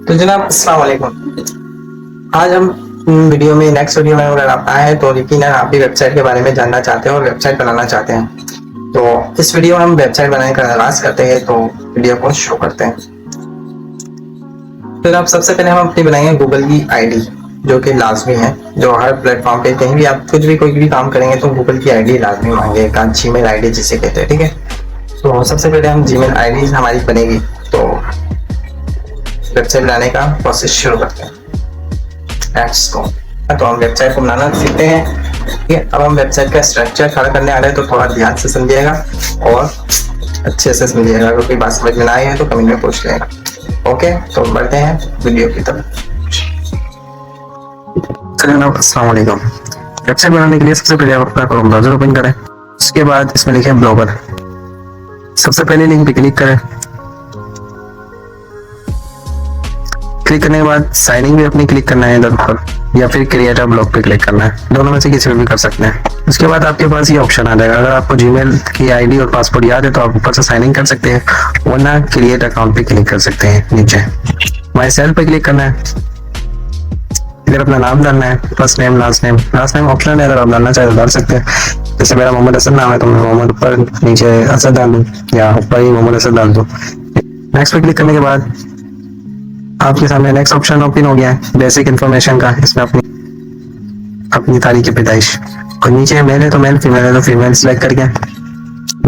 तो जनाब अस्सलाम वालेकुम। आज हम वीडियो में नेक्स्ट वीडियो में अगर आप आए हैं तो यकीनन आप भी वेबसाइट के बारे में जानना चाहते हैं और वेबसाइट बनाना चाहते हैं। तो इस वीडियो में हम वेबसाइट बनाने का आगाज करते हैं, तो वीडियो को शो करते हैं। तो जनाब सबसे पहले हम अपनी बनाएंगे गूगल की आईडी, जो कि लाजमी है। जो हर प्लेटफॉर्म पे कहीं भी आप कुछ भी कोई भी काम करेंगे तो गूगल की आईडी लाजमी मांगेगा, जीमेल आईडी जिसे कहते हैं, ठीक है। तो सबसे पहले हम जीमेल आईडी हमारी बनेगी, तो वेबसाइट बनाने का प्रोसेस शुरू करते हैं। तो हम वेबसाइट को बनाना सीखते हैं, ठीक है। अब हम वेबसाइट का स्ट्रक्चर खड़ा करने आ रहे हैं, तो थोड़ा ध्यान से समझिएगा और अच्छे से समझिएगा। अगर कोई बात समझ में ना आई है तो कमेंट में पूछ लेगा। ओके, तो बढ़ते हैं वीडियो की तरफ। अस्सलाम वालेकुम। वेबसाइट बनाने के लिए सबसे पहले आप अपना क्रोम ब्राउज़र ओपन करें। उसके बाद इसमें लिखें ब्लॉगर। सबसे पहले लिंक पे क्लिक करें। क्लिक करने के बाद साइन इन भी अपनी क्लिक करना है इधर ऊपर, या फिर क्रिएट अ ब्लॉग पे क्लिक करना है। दोनों में से किसी में भी कर सकते हैं। उसके बाद आपके पास ये ऑप्शन आ जाएगा। अगर आपको जीमेल की आईडी और पासवर्ड याद है तो आप ऊपर से साइन इन कर सकते हैं, वरना क्रिएट अकाउंट पे क्लिक कर सकते हैं। नीचे माई सेल्फ पे क्लिक करना है। इधर अपना नाम डालना है, first name last name. Last name optional है, अगर आप डालना चाहे तो डाल सकते हैं। जैसे मेरा मोहम्मद असद नाम है तो मैं मोहम्मद ऊपर नीचे असद डाल दूँ, या ऊपर ही मोहम्मद असद डाल दूँ। नेक्स्ट पे क्लिक करने के बाद आपके सामने नेक्स्ट ऑप्शन ओपन हो गया है, बेसिक इन्फॉर्मेशन का। इसमें अपनी तारीख पैदाइश और नीचे मेल है तो मेल, फीमेल है तो फीमेल सिलेक्ट करके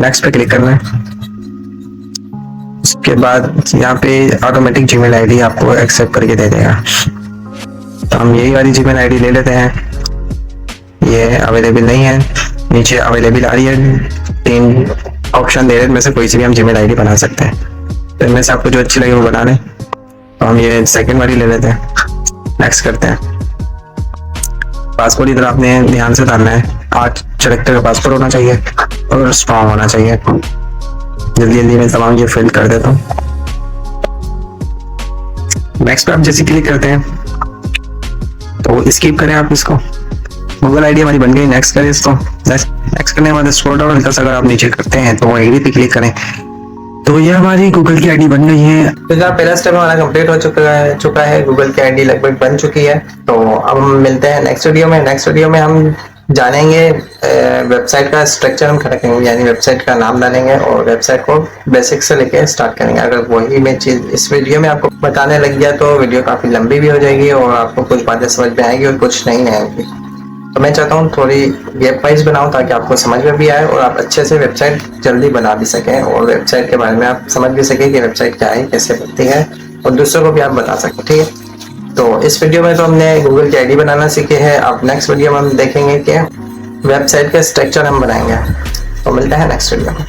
नेक्स्ट पे क्लिक करना है। उसके बाद यहाँ पे ऑटोमेटिक जीमेल आईडी आपको एक्सेप्ट करके दे देगा। तो हम यही वाली जीमेल आईडी ले लेते हैं। ये अवेलेबल नहीं है, नीचे अवेलेबल आ रही है। 3 ऑप्शन दे रहे हैं, में से कोई सी भी हम जीमेल आईडी बना सकते हैं। तो इनमें से आपको जो अच्छी लगे वो बना लें। तो हम ये सेकंड वाली ले लेते हैं, नेक्स्ट करते हैं। पासपोर्ट इधर आपने ध्यान से डालना है। 8 कैरेक्टर का पासपोर्ट होना चाहिए और स्ट्रॉन्ग होना चाहिए। जल्दी जल्दी मैं तमाम ये फिल कर देता हूँ। नेक्स्ट पे आप जैसे क्लिक करते हैं तो स्किप करें आप इसको। गूगल आईडी हमारी बन गई, नेक्स्ट करें इसको। नेक्स्ट करने के बाद स्क्रॉल डाउन हल्का सा अगर आप नीचे करते हैं तो एग्री पे क्लिक करें, तो ये हमारी गूगल की आईडी बन गई है। तो जनाब पहला स्टेप हमारा कंप्लीट हो चुका है। गूगल की आईडी लगभग बन चुकी है। तो अब हम मिलते हैं नेक्स्ट वीडियो में। नेक्स्ट वीडियो में हम जानेंगे वेबसाइट का स्ट्रक्चर हम खड़ा करेंगे, यानी वेबसाइट का नाम डालेंगे और वेबसाइट को बेसिक से लेके स्टार्ट करेंगे। अगर वही मैं चीज इस वीडियो में आपको बताने लग गया तो वीडियो काफी लंबी भी हो जाएगी और आपको कुछ बातें समझ में आएगी और कुछ नहीं आएगी। तो मैं चाहता हूँ थोड़ी गैप वाइज बनाऊँ ताकि आपको समझ में भी आए और आप अच्छे से वेबसाइट जल्दी बना भी सकें और वेबसाइट के बारे में आप समझ भी सकें कि वेबसाइट क्या है, कैसे बनती है, और दूसरों को भी आप बता सकें, ठीक है। तो इस वीडियो में तो हमने गूगल की आईडी बनाना सीखे हैं। अब नेक्स्ट वीडियो में हम देखेंगे कि वेबसाइट का स्ट्रक्चर हम बनाएंगे। तो मिलते हैं नेक्स्ट वीडियो में।